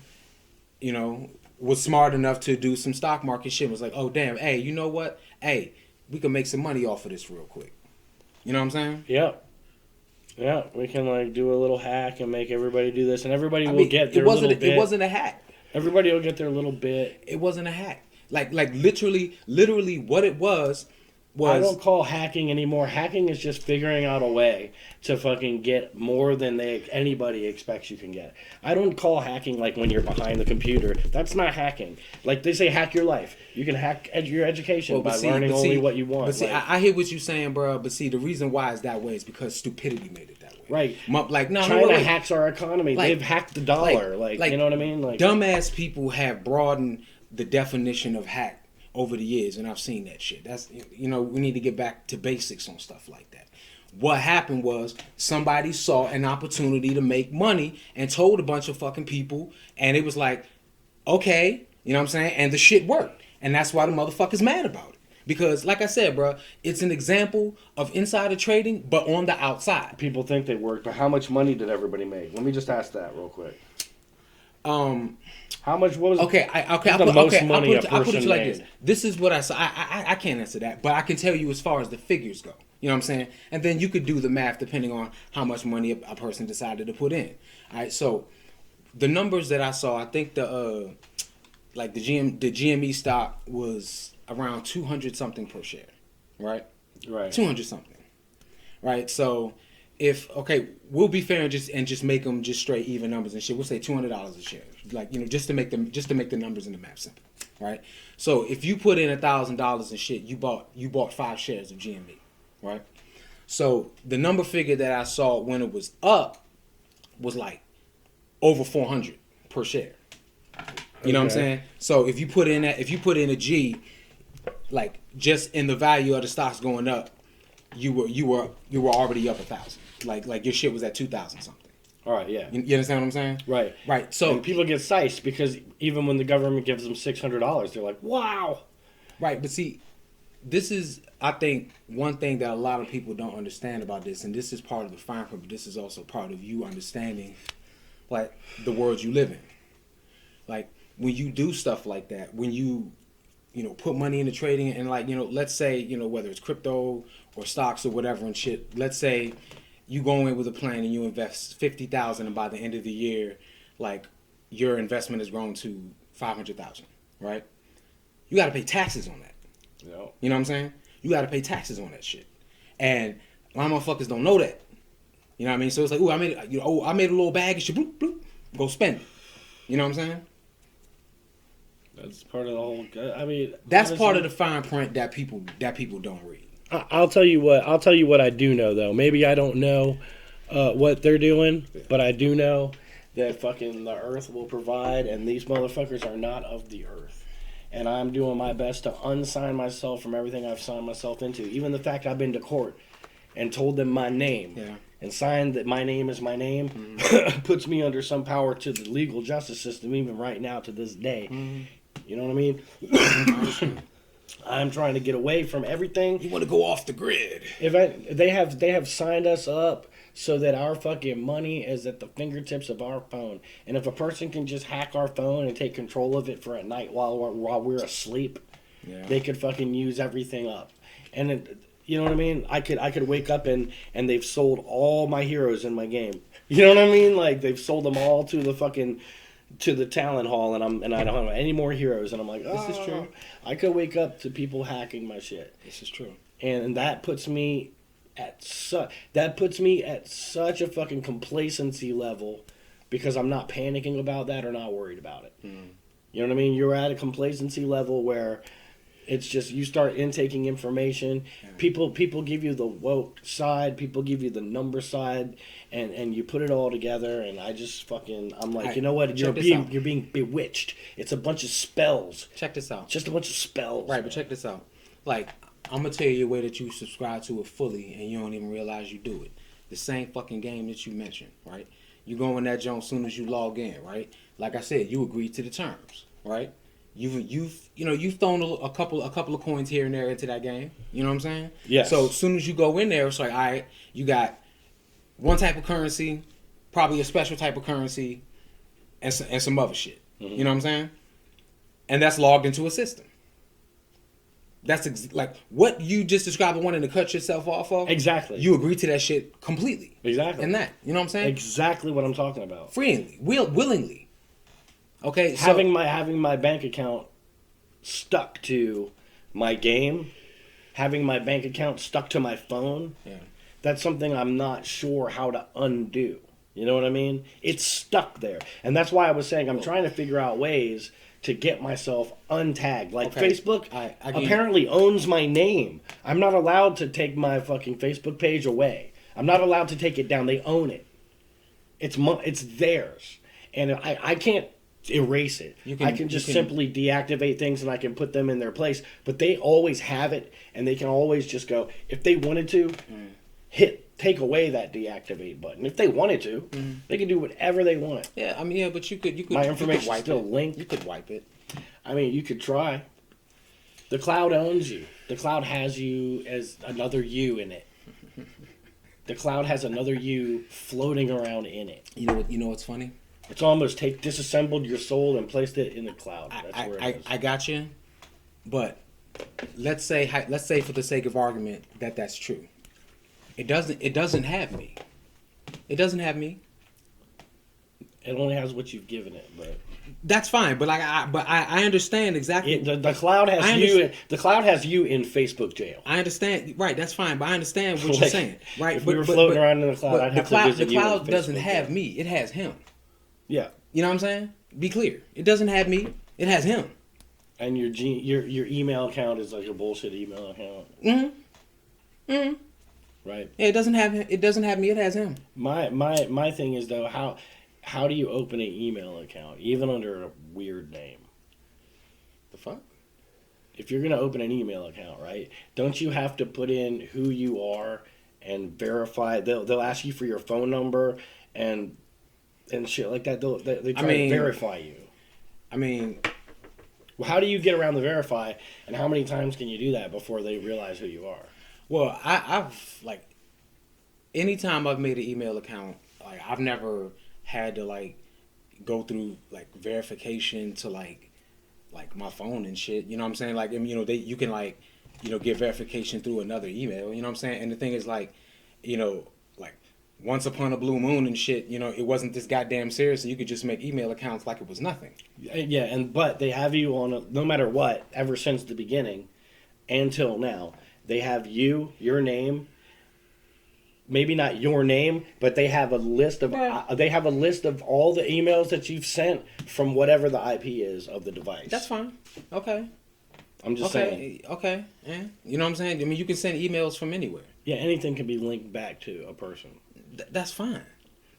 was smart enough to do some stock market shit. Was like, oh, damn, hey, you know what? Hey, we can make some money off of this real quick. You know what I'm saying? Yeah, we can like do a little hack and make everybody do this, and everybody will get their little bit. It wasn't a hack. Everybody will get their little bit. It wasn't a hack. Like literally what it was. I don't call hacking anymore. Hacking is just figuring out a way to fucking get more than anybody expects you can get. I don't call hacking like when you're behind the computer. That's not hacking. Like they say, hack your life. You can hack your education by learning only what you want. But see, I hear what you're saying, bro. But see, the reason why it's that way is because stupidity made it that way. Right. China hacks our economy. They've hacked the dollar. Like you know what I mean? Like dumbass people have broadened the definition of hack over the years, and I've seen that shit. That's we need to get back to basics on stuff like that. What happened was somebody saw an opportunity to make money and told a bunch of fucking people, and it was like, okay, you know what I'm saying? And the shit worked. And that's why the motherfucker's mad about it. Because, like I said, bro, it's an example of insider trading, but on the outside. People think they worked, but how much money did everybody make? Let me just ask that real quick. How much? What was the most money a person made? This is what I saw. I can't answer that, but I can tell you as far as the figures go. You know what I'm saying? And then you could do the math depending on how much money a person decided to put in. All right, so the numbers that I saw, I think the GME stock was around 200 something per share, right? Right. 200 something, right? So we'll be fair and just make them just straight even numbers and shit. We'll say $200 a share, like just to make the numbers in the math simple, right? So if you put in $1,000 and shit, you bought 5 shares of GME, right? So the number figure that I saw when it was up was like over 400 per share. You know what I'm saying? So if you put in a G, like just in the value of the stocks going up, you were already up 1,000. Like your shit was at 2,000 something. All right, yeah. You understand what I'm saying? Right. Right. So and people get sized because even when the government gives them $600, they're like, wow. Right, but see, this is, I think, one thing that a lot of people don't understand about this, and this is part of the fine print, but this is also part of you understanding, like, the world you live in. Like, when you do stuff like that, when you put money into trading and like, let's say, whether it's crypto or stocks or whatever and shit, let's say you go in with a plan and you invest $50,000 and by the end of the year, like your investment has grown to $500,000, right? You got to pay taxes on that. Yep. You know what I'm saying? You got to pay taxes on that shit. And a lot of motherfuckers don't know that. You know what I mean? So it's like, I made a little bag and shit, bloop, bloop, go spend it. You know what I'm saying? That's part of the whole. I mean, that's part of the fine print that people don't read. I'll tell you what I do know though. Maybe I don't know what they're doing, but I do know that fucking the earth will provide, and these motherfuckers are not of the earth. And I'm doing my best to unsign myself from everything I've signed myself into. Even the fact I've been to court and told them my name and signed that my name is my name puts me under some power to the legal justice system even right now to this day. You know what I mean? I'm trying to get away from everything. You want to go off the grid. They have signed us up so that our fucking money is at the fingertips of our phone. And if a person can just hack our phone and take control of it for a night while we're asleep, they could fucking use everything up. And you know what I mean? I could wake up and they've sold all my heroes in my game. You know what I mean? Like they've sold them all to the talent hall, and I don't have any more heroes, and I'm like, this is true. I could wake up to people hacking my shit. This is true, and that puts me at such a fucking complacency level because I'm not panicking about that or not worried about it. You know what I mean? You're at a complacency level where It's just you start intaking information. Yeah. People give you the woke side. People give you the number side, and you put it all together. And I just I'm like, you know what? You're being bewitched. It's a bunch of spells. Check this out. Just a bunch of spells. Right, but check this out. Like, I'm gonna tell you a way that you subscribe to it fully, and you don't even realize you do it. The same fucking game that you mentioned, right? You go in that joint as soon as you log in, right? Like I said, you agree to the terms, right? You've thrown a couple of coins here and there into that game. You know what I'm saying? Yes. So as soon as you go in there, it's like, all right, you got one type of currency, probably a special type of currency, and some other shit. Mm-hmm. You know what I'm saying? And that's logged into a system. That's like what you just described, wanting to cut yourself off of. Exactly. You agree to that shit completely. Exactly. And that, you know what I'm saying? Exactly what I'm talking about. Freely, willingly. Okay. So, having my bank account stuck to my game, having my bank account stuck to my phone. Yeah. That's something I'm not sure how to undo. You know what I mean? It's stuck there, and that's why I was saying I'm trying to figure out ways to get myself untagged. Like Facebook apparently owns my name. I'm not allowed to take my fucking Facebook page away. I'm not allowed to take it down. They own it. It's theirs. And I can't erase it. I can just simply deactivate things and I can put them in their place. But they always have it, and they can always just go, if they wanted to, take away that deactivate button. If they wanted to, they could do whatever they want. Yeah, I mean, yeah, but you could. My information is still linked. You could wipe it. I mean, you could try. The cloud owns you. The cloud has you as another you in it. The cloud has another you floating around in it. You know what's funny? It's almost disassembled your soul and placed it in the cloud. That's where it is. I got you, but let's say for the sake of argument that's true. It doesn't have me. It doesn't have me. It only has what you've given it, but that's fine. But I understand exactly. The cloud has you. The cloud has you in Facebook jail. I understand. Right, that's fine. But I understand what you're saying. Right. If we were floating around in the cloud, I'd have to visit the you cloud in doesn't Facebook have jail. me. It has him. Yeah. You know what I'm saying? Be clear. It doesn't have me. It has him. And your email account is like a bullshit email account. Mm-hmm. Mm-hmm. Right. Yeah, it doesn't have me. It has him. My thing is though, how do you open an email account even under a weird name? The fuck? If you're gonna open an email account, right? Don't you have to put in who you are and verify? They'll ask you for your phone number and shit like that. They try to verify you. I mean, well, how do you get around the verify? And how many times can you do that before they realize who you are? Well, I've like, anytime I've made an email account, like I've never had to like go through like verification to like my phone and shit. You know what I'm saying? Like, you can like, get verification through another email. You know what I'm saying? And the thing is like, like once upon a blue moon and shit, it wasn't this goddamn serious. So you could just make email accounts like it was nothing. Yeah, but they have you on no matter what, ever since the beginning until now. They have your name. Maybe not your name, but they have a list of all the emails that you've sent from whatever the IP is of the device. That's fine. Okay. I'm just saying. Okay. Yeah. You know what I'm saying? I mean, you can send emails from anywhere. Yeah, anything can be linked back to a person. That's fine.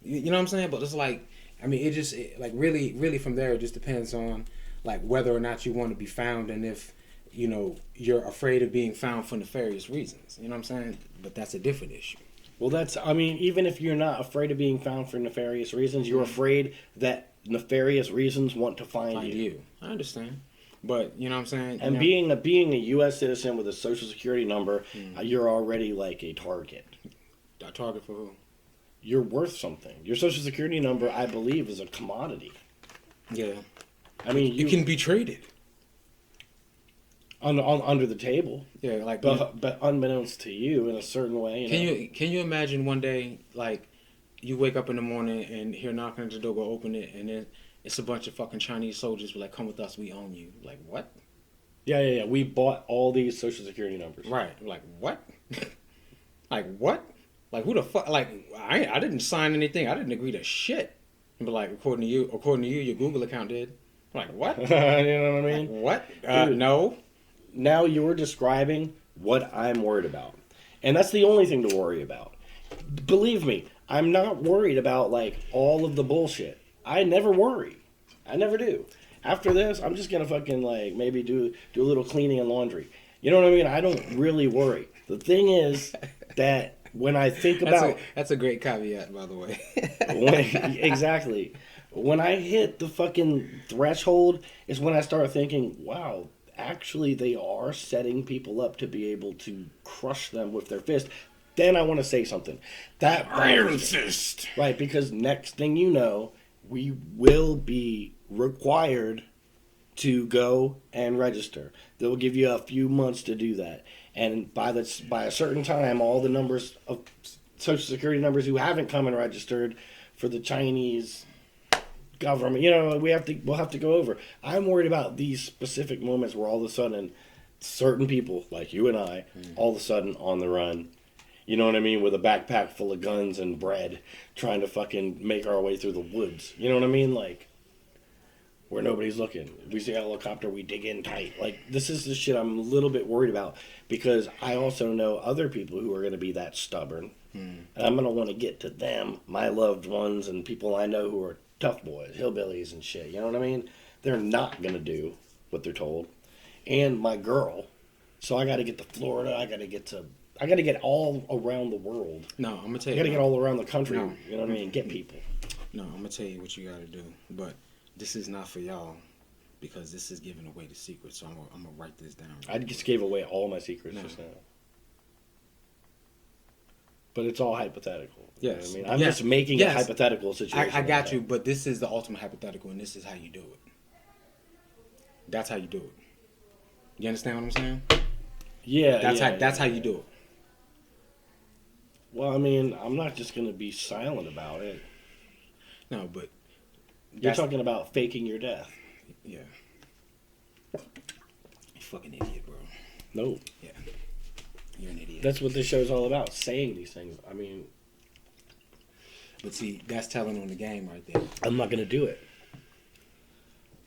You know what I'm saying? But it's like, I mean, like really, really from there, it just depends on like whether or not you want to be found and if, you're afraid of being found for nefarious reasons. You know what I'm saying? But that's a different issue. Well, even if you're not afraid of being found for nefarious reasons, you're afraid that nefarious reasons want to find you. I understand. But, you know what I'm saying? And being a U.S. citizen with a social security number, you're already like a target. A target for who? You're worth something. Your social security number, I believe, is a commodity. Yeah. I mean, it can be traded. Under the table, yeah, like but unbeknownst to you in a certain way. Can you imagine one day like you wake up in the morning and hear knocking at the door, go open it, and then it's a bunch of fucking Chinese soldiers like, come with us, we own you. Like what? Yeah. We bought all these social security numbers. Right. Like what? Like what? Like who the fuck? Like I didn't sign anything. I didn't agree to shit. But like according to you, your Google account did. Like what? You know what I mean? Like, what? No. now you're describing what I'm worried about. And that's the only thing to worry about. Believe me, I'm not worried about like all of the bullshit. I never worry. I never do. After this, I'm just gonna fucking like maybe do a little cleaning and laundry. You know what I mean? I don't really worry. The thing is that when I think about that's a great caveat, by the way. exactly. When I hit the fucking threshold is when I start thinking, wow, actually they are setting people up to be able to crush them with their fist. Then I want to say something. That Iron Fist. Right, because next thing you know, we will be required to go and register. They'll give you a few months to do that. And by a certain time, all the numbers of Social Security numbers who haven't come and registered for the Chinese government, we'll have to go over. I'm worried about these specific moments where all of a sudden, certain people like you and I, all of a sudden on the run. You know what I mean? With a backpack full of guns and bread, trying to fucking make our way through the woods. You know what I mean? Like, where nobody's looking. If we see a helicopter, we dig in tight. Like, this is the shit I'm a little bit worried about because I also know other people who are going to be that stubborn. And I'm going to want to get to them, my loved ones, and people I know who are tough boys, hillbillies and shit. You know what I mean? They're not going to do what they're told. And my girl. So I got to get to Florida. I got to get all around the world. No, I'm going to tell you. I got to get all around the country. No. You know what I mean? Get people. No, I'm going to tell you what you got to do. But this is not for y'all because this is giving away the secret. So I'm going to write this down. I just gave away all my secrets just now. But it's all hypothetical. Yes. You know what I mean? I'm just making a hypothetical situation. I got you, but this is the ultimate hypothetical, and this is how you do it. That's how you do it. You understand what I'm saying? Yeah. That's how you do it. Well, I mean, I'm not just going to be silent about it. No, but you're talking about faking your death. Yeah. You fucking idiot, bro. No. Yeah. You're an idiot. That's what this show's all about, saying these things. I mean... But see, that's telling on the game right there. I'm not going to do it.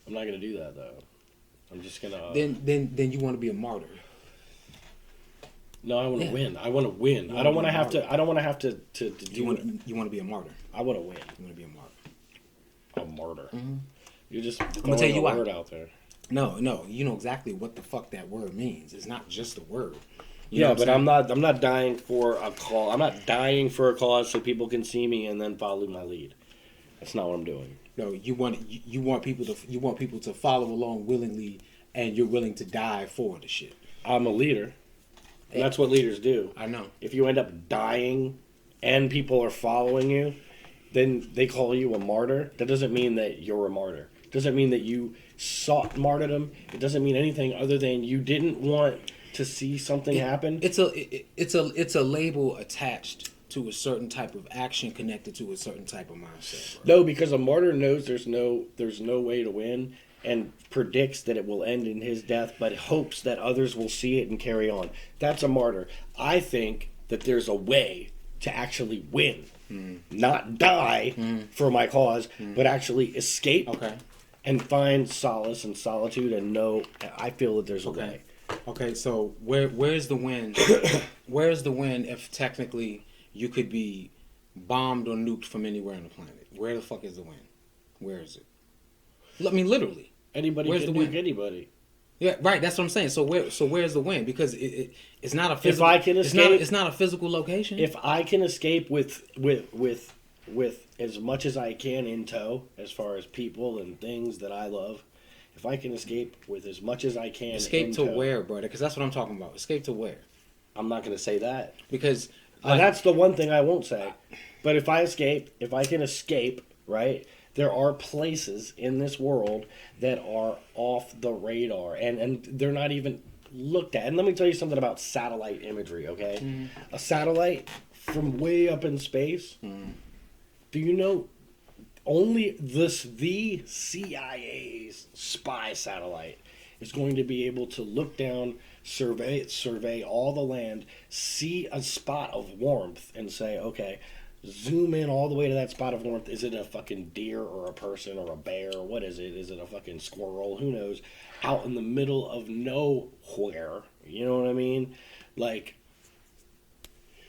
I'm not going to do that, though. I'm just going to... Then you want to be a martyr. No, I want to win. I want to win. I don't want to have to... I don't want to have to do you want to be a martyr. I want to win. You want to be a martyr. A martyr. Mm-hmm. You're just throwing a word out there. No, you know exactly what the fuck that word means. It's not just a word. Yeah, but I'm not dying for a cause. I'm not dying for a cause so people can see me and then follow my lead. That's not what I'm doing. No, you want people to follow along willingly, and you're willing to die for the shit. I'm a leader, and that's what leaders do. I know. If you end up dying, and people are following you, then they call you a martyr. That doesn't mean that you're a martyr. It doesn't mean that you sought martyrdom. It doesn't mean anything other than you didn't want to see something happen. It's a label attached to a certain type of action connected to a certain type of mindset. Bro. No, because a martyr knows there's no way to win and predicts that it will end in his death, but hopes that others will see it and carry on. That's a martyr. I think that there's a way to actually win, not die for my cause, but actually escape and find solace and solitude and know. I feel that there's a way. Okay, so where's the win? Where's the win if technically you could be bombed or nuked from anywhere on the planet? Where the fuck is the win? Where is it? I mean, literally. Anybody can nuke anybody. Yeah, right. That's what I'm saying. So where's the win? Because it's not a physical. If I can escape, it's not a physical location. If I can escape with as much as I can in tow, as far as people and things that I love. If I can escape with as much as I can... Escape to where, brother? Because that's what I'm talking about. Escape to where? I'm not going to say that. Because... that's the one thing I won't say. But if I can escape, right, there are places in this world that are off the radar. And they're not even looked at. And let me tell you something about satellite imagery, okay? Mm. A satellite from way up in space, do you know... Only the CIA's spy satellite is going to be able to look down, survey all the land, see a spot of warmth, and say, okay, zoom in all the way to that spot of warmth. Is it a fucking deer or a person or a bear? What is it? Is it a fucking squirrel? Who knows? Out in the middle of nowhere. You know what I mean? Like,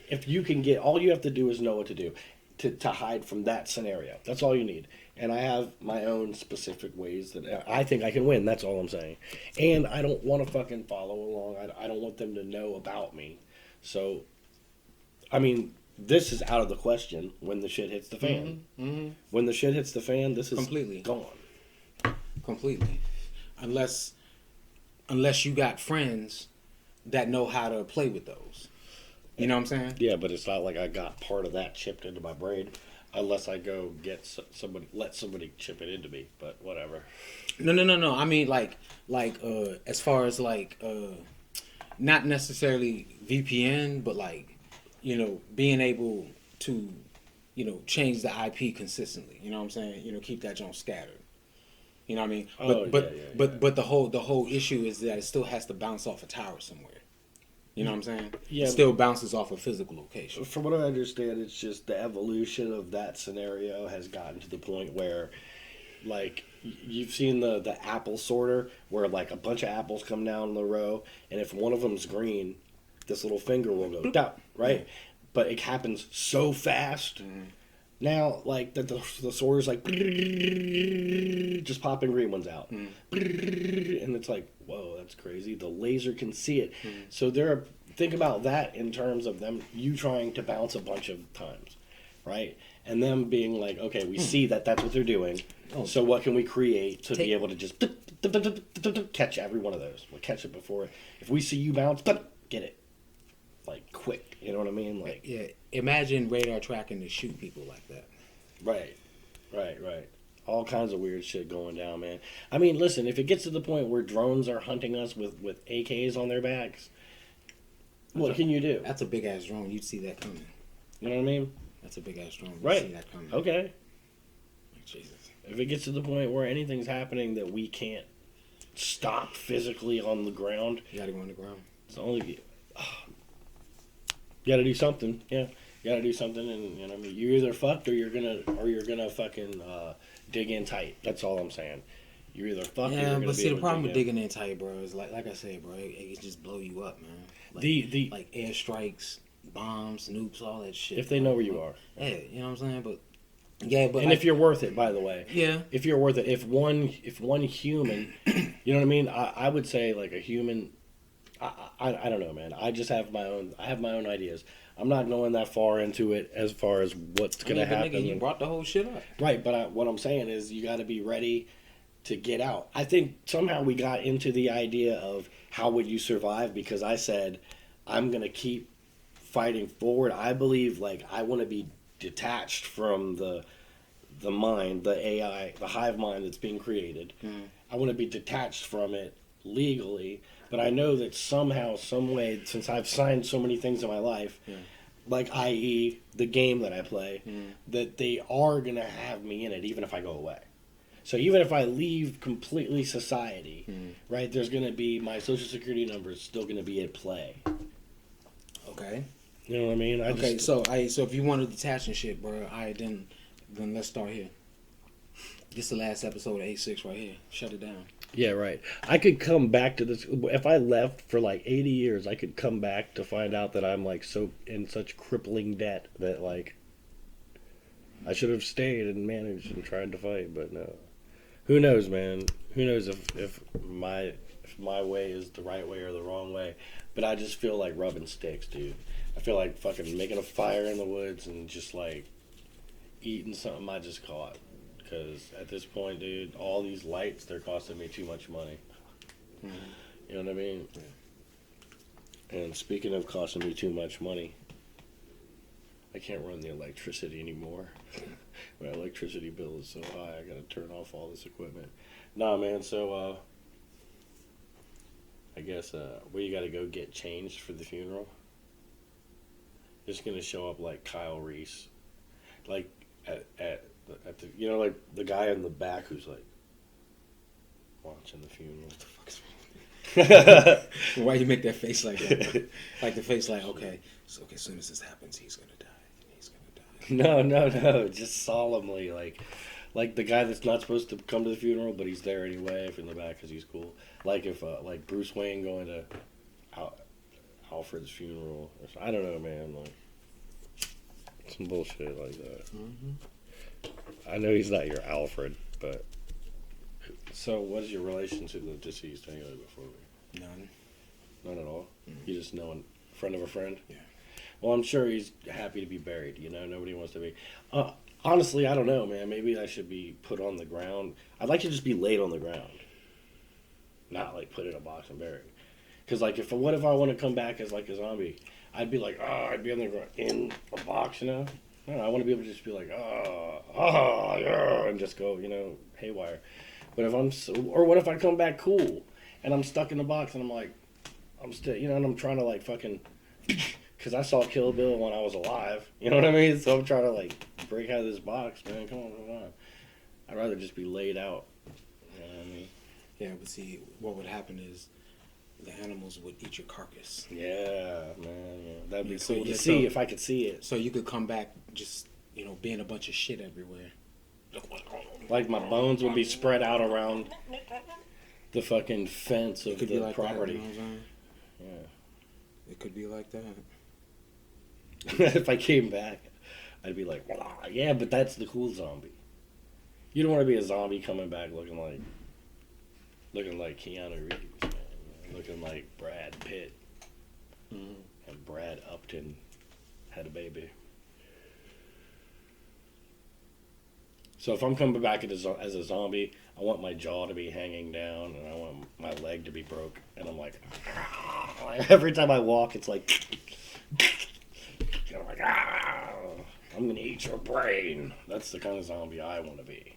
if you can get, all you have to do is know what to do to hide from that scenario. That's all you need. And I have my own specific ways that I think I can win. That's all I'm saying. And I don't want to fucking follow along. I don't want them to know about me. So, I mean, this is out of the question when the shit hits the fan. Mm-hmm. When the shit hits the fan, this is completely gone. Completely. Unless you got friends that know how to play with those. You know what I'm saying? Yeah, but it's not like I got part of that chipped into my brain, unless I go get somebody, let somebody chip it into me. But whatever. No. I mean, as far as not necessarily VPN, but being able to, change the IP consistently. You know what I'm saying? Keep that junk scattered. You know what I mean? But the whole issue is that it still has to bounce off a tower somewhere. You know what I'm saying? Yeah. It still bounces off a physical location. From what I understand, it's just the evolution of that scenario has gotten to the point where, like, you've seen the apple sorter, where like a bunch of apples come down in the row, and if one of them's green, this little finger will go down, right? Mm-hmm. But it happens so fast. Mm-hmm. Now, like, the sorter's like, just popping green ones out. Mm-hmm. And it's like, whoa, that's crazy. The laser can see it. Mm-hmm. So think about that in terms of you trying to bounce a bunch of times, right? And them being like, okay, we see that that's what they're doing. Oh. So what can we create to be able to just catch every one of those? We'll catch it before. If we see you bounce, get it. Like, quick. You know what I mean? Like, yeah. Imagine radar tracking to shoot people like that. Right. All kinds of weird shit going down, man. I mean, listen, if it gets to the point where drones are hunting us with AKs on their backs, what can you do? That's a big ass drone. You'd see that coming. You know what I mean? That's a big ass drone. Right. You'd see that coming. Okay. Jesus. If it gets to the point where anything's happening that we can't stop physically on the ground, you gotta go on the ground. It's only. You gotta do something, yeah. You gotta do something, and I mean, you're either fucked or you're gonna fucking dig in tight. That's all I'm saying. You're either fucked. Yeah, or you're gonna but see, the problem with in. digging in tight, bro, is like I said, bro, it can just blow you up, man. Like, like airstrikes, bombs, nukes, all that shit. If they know where you are. Yeah, you know what I'm saying, but. And if you're worth it, by the way. Yeah. If you're worth it, if one human, you know what I mean. I would say like a human. I don't know, man. I just have my own. I have my own ideas. I'm not going that far into it as far as what's gonna happen. Nigga, you brought the whole shit up. Right, but what I'm saying is you got to be ready to get out. I think somehow we got into the idea of how would you survive because I said I'm gonna keep fighting forward. I believe like I want to be detached from the mind, the AI, the hive mind that's being created. Mm-hmm. I want to be detached from it legally. But I know that somehow, some way, since I've signed so many things in my life, like i.e. the game that I play, that they are going to have me in it even if I go away. So even if I leave completely society, right, there's going to be, my social security number is still going to be at play. Okay. You know what I mean? So if you want to detach and shit, bro, then let's start here. This is the last episode of 86 right here. Shut it down. Yeah, right. I could come back to this. If I left for like 80 years, I could come back to find out that I'm like so in such crippling debt that like I should have stayed and managed and tried to fight, but no. Who knows, man? Who knows if my way is the right way or the wrong way? But I just feel like rubbing sticks, dude. I feel like fucking making a fire in the woods and just like eating something I just caught. Because at this point, dude, all these lights, they're costing me too much money. Mm-hmm. You know what I mean? Yeah. And speaking of costing me too much money, I can't run the electricity anymore. My electricity bill is so high, I gotta turn off all this equipment. Nah, man, so, I guess, where you gotta go get changed for the funeral? Just gonna show up like Kyle Reese. Like, at the, you know, like the guy in the back who's like watching the funeral. What the fuck is why you make that face like that? Like the face like, okay, so as soon as this happens, he's gonna die. He's gonna die. No. Just solemnly, like the guy that's not supposed to come to the funeral, but he's there anyway in the back because he's cool. Like if like Bruce Wayne going to Alfred's funeral. I don't know, man. Like some bullshit like that. I know he's not your Alfred, but so what is your relation to the deceased anyway? Before we none at all. You just know a friend of a friend. Yeah. Well, I'm sure he's happy to be buried. You know, nobody wants to be. Honestly, I don't know, man. Maybe I should be put on the ground. I'd like to just be laid on the ground, not like put in a box and buried. Because like, what if I want to come back as like a zombie? I'd be like, I'd be on the ground in a box, you know. I don't know, I want to be able to just be like, yeah, and just go, you know, haywire. But if or what if I come back cool and I'm stuck in the box and I'm like, I'm still, you know, and I'm trying to like fucking. Because I saw Kill Bill when I was alive. You know what I mean? So I'm trying to, like, break out of this box, man. Come on. I'd rather just be laid out. You know what I mean? Yeah, but see, what would happen is the animals would eat your carcass. Yeah, man. Yeah. That'd be so, cool to yeah, see so- if I could see it. So you could come back just, you know, being a bunch of shit everywhere. Like, my bones would be spread out around the fucking fence It of could the be like property. that, you know what I'm saying? Yeah. It could be like that. If I came back, I'd be like, yeah, but that's the cool zombie. You don't want to be a zombie coming back looking like Keanu Reeves, man. You know, looking like Brad Pitt. And Brad Upton had a baby. So if I'm coming back as a zombie, I want my jaw to be hanging down and I want my leg to be broke. And I'm like every time I walk, it's like... I'm like, I'm gonna eat your brain. That's the kind of zombie I want to be.